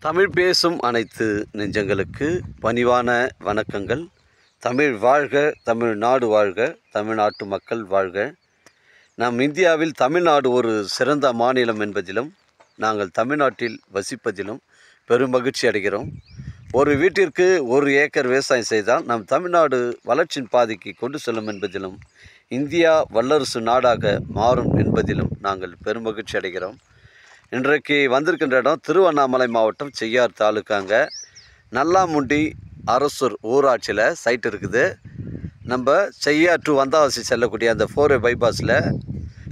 தமிழ் பேசும் அனைத்து நெஞ்சங்களுக்கு பணிவான வணக்கங்கள். தமிழ் வாழ்க, தமிழ்நாடு வாழ்க, தமிழ்நாட்டு மக்கள் வாழ்க. நம் இந்தியாவில் தமிழ்நாடு ஒரு சிறந்த மாநிலம் என்பதிலும் நாங்கள் தமிழ்நாட்டில் வசிப்பதிலும் பெரும் மகிழ்ச்சி அடைகிறோம். ஒரு வீட்டிற்கு 1 ஏக்கர் விவசாயம் செய்தால் நம் தமிழ்நாடு வளர்ச்சியின் பாதைக்கு கொண்டு செல்லும் என்பதிலும் இந்தியா வல்லரசு நாடாக மாறும் என்பதிலும் நாங்கள் பெரும் மகிழ்ச்சி அடைகிறோம். இன்றைக்கு வந்திருக்கின்ற இடம் திருவண்ணாமலை மாவட்டம் செய்யார் தாலுக்காங்க. நல்லாமுண்டி அரசூர் ஊராட்சியில் சைட் இருக்குது. நம்ம செய்யார் டு வந்தாவாசி செல்லக்கூடிய அந்த 4-வே பைபாஸில்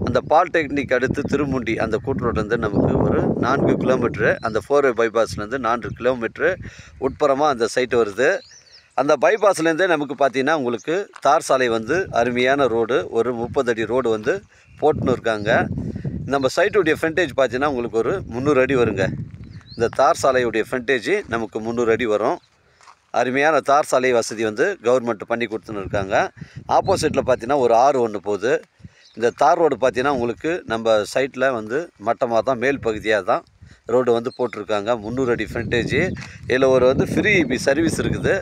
அந்த பாலிடெக்னிக் அடுத்து திருமுண்டி அந்த கூட்டுரோட்லேருந்து நமக்கு ஒரு 4 கிலோமீட்ரு, அந்த 4-வே பைபாஸ்லேருந்து 4 கிலோமீட்ரு உட்புறமாக அந்த சைட்டு வருது. அந்த பைபாஸ்லேருந்தே நமக்கு பார்த்திங்கன்னா உங்களுக்கு தார் சாலை அருமையான ரோடு, ஒரு 30 அடி ரோடு போட்டுன்னு இருக்காங்க. நம்ம சைட்டுடைய ஃப்ரண்டேஜ் பார்த்தீங்கன்னா உங்களுக்கு ஒரு 300 அடி வருங்க. இந்த தார் சாலையுடைய ஃப்ரண்டேஜ் நமக்கு 300 அடி வரும். அருமையான தார் சாலை வசதி கவர்மெண்ட் பண்ணி கொடுத்துன்னு இருக்காங்க. ஆப்போசிட்டில் பார்த்தீங்கன்னா ஒரு ஆறு ஒன்று போகுது. இந்த தார் ரோடு பார்த்தீங்கன்னா உங்களுக்கு நம்ம சைட்டில் மட்டமாக தான், மேல் பகுதியாக தான் ரோடு போட்டிருக்காங்க. 300 அடி ஃப்ரண்டேஜ். இதில் ஒரு ஃப்ரீ இபி சர்வீஸ் இருக்குது.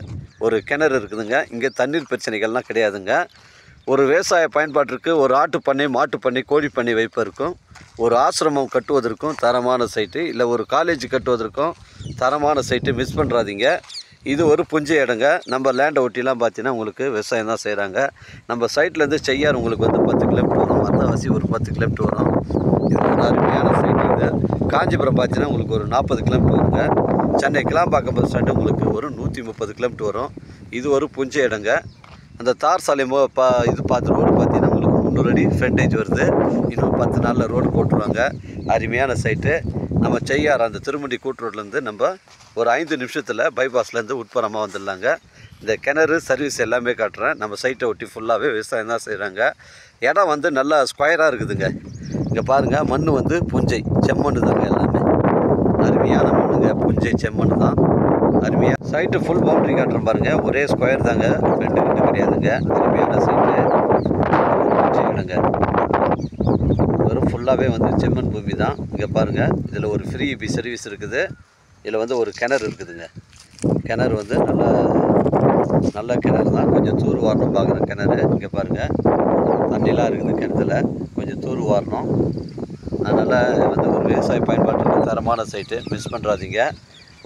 ஒரு கிணறு இருக்குதுங்க. இங்கே தண்ணீர் பிரச்சனைகள்லாம் கிடையாதுங்க. ஒரு விவசாய பயன்பாட்டிற்கு, ஒரு ஆட்டு பண்ணை, மாட்டு பண்ணை, கோழி பண்ணை வைப்பதற்கும், ஒரு ஆசிரமம் கட்டுவதற்கும் தரமான சைட்டு, இல்லை ஒரு காலேஜ் கட்டுவதற்கும் தரமான சைட்டு. மிஸ் பண்ணுறாதீங்க. இது ஒரு புஞ்சை இடங்க. நம்ம லேண்டை ஒட்டிலாம் பார்த்தீங்கன்னா உங்களுக்கு விவசாயம் தான் செய்கிறாங்க. நம்ம சைட்லேருந்து செய்யார் உங்களுக்கு 10 கிலோமீட்டர் வரும். வந்தாவாசி ஒரு 10 கிலோமீட்டர் வரும். இது ஒரு அருமையான சைட்டு. இது காஞ்சிபுரம் பார்த்தீங்கன்னா உங்களுக்கு ஒரு 40 கிலோமீட்டர் வருங்க. சென்னை கிளாம்பாக்கம் பஸ் ஸ்டாண்டு உங்களுக்கு ஒரு 130 கிலோமீட்டர் வரும். இது ஒரு புஞ்சை இடங்க. அந்த தார் சாலை இது பார்த்து ரோடு பார்த்தீங்கன்னா உங்களுக்கு 300 அடி ஃப்ரண்டேஜ் வருது. இன்னும் 10 நாளில் ரோடு போட்டுருவாங்க. அருமையான சைட்டு. நம்ம செய்யார் அந்த திருமுண்டி கூட்டு ரோட்லேருந்து நம்ம ஒரு 5 நிமிஷத்தில் பைபாஸ்லேருந்து உட்புறமாக வந்துடலாங்க. இந்த கிணறு சர்வீஸ் எல்லாமே காட்டுறேன். நம்ம சைட்டை ஒட்டி ஃபுல்லாகவே விவசாயம் தான் செய்கிறாங்க. இடம் நல்லா ஸ்கொயராக இருக்குதுங்க. இங்கே பாருங்கள், மண் புஞ்சை செம்மண் தாங்க. எல்லாமே அருமையான மண்ணுங்க. புஞ்சை செம்மண் தான். அருமையாக சைட்டு ஃபுல் பவுண்ட்ரி காட்டுறேன் பாருங்கள். ஒரே ஸ்கொயர் தாங்க, ரெண்டு கிடையாதுங்க. அருமையான சைட்டு இடங்க. வெறும் ஃபுல்லாகவே செம்மண் பூமி தான். இங்கே பாருங்கள், இதில் ஒரு ஃப்ரீ இபி சர்வீஸ் இருக்குது. இதில் ஒரு கிணறு இருக்குதுங்க. கிணறு நல்ல கிணறு தான். கொஞ்சம் தூர் வாரணும் பார்க்குற கிணறு. இங்கே பாருங்கள், தண்ணிலாம் இருக்குது கிணத்துல. கொஞ்சம் தூர் வாரணும். அதனால் ஒரு விவசாய பயன்பாட்டுக்கு தரமான சைட்டு. மிஸ் பண்ணுறாதீங்க.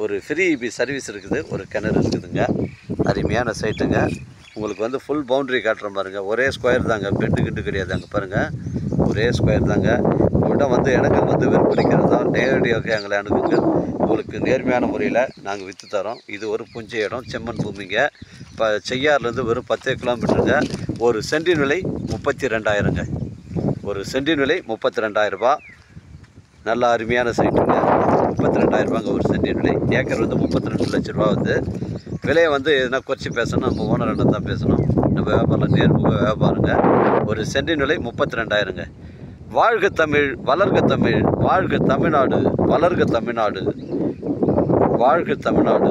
ஒரு ஃப்ரீ இபி சர்வீஸ் இருக்குது. ஒரு கிணறு இருக்குதுங்க. அருமையான சைட்டுங்க. உங்களுக்கு ஃபுல் பவுண்ட்ரி காட்டுற பாருங்கள். ஒரே ஸ்கொயர் தாங்க, பெண்டு கிண்டு கிடையாது. அங்கே பாருங்கள், ஒரே ஸ்கொயர் தாங்க. உங்கள்கிட்ட இடங்கள் விற்பனைக்கிறது தான். நேரடியாக எங்களை அணுகுங்க. உங்களுக்கு நேர்மையான முறையில் நாங்கள் விற்று தரோம். இது ஒரு புஞ்சை இடம், செம்மண் பூமிங்க. இப்போ செய்யார்லேருந்து வெறும் 10 கிலோமீட்டருங்க. ஒரு சென்டின் விலை 32,000ங்க. ஒரு சென்டின் விலை 32,000 ரூபா. நல்ல அருமையான சைட்டுங்க. 32,000 ரூபாங்க ஒரு சென்டின் விலை. ஏக்கர் 32 லட்ச ரூபா விலையை எதுனா குறைச்சி பேசணும். நம்ம ஓனர்கிட்ட தான் பேசணும். நம்ம வியாபாரம் நேர்முக வியாபாரங்க. ஒரு சென்டின் விலை 32,000ங்க. வாழ்க தமிழ், வளர்க தமிழ், வாழ்க தமிழ்நாடு, வளர்க தமிழ்நாடு, வாழ்க தமிழ்நாடு,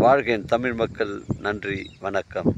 வாழ்க என் தமிழ் மக்கள். நன்றி, வணக்கம்.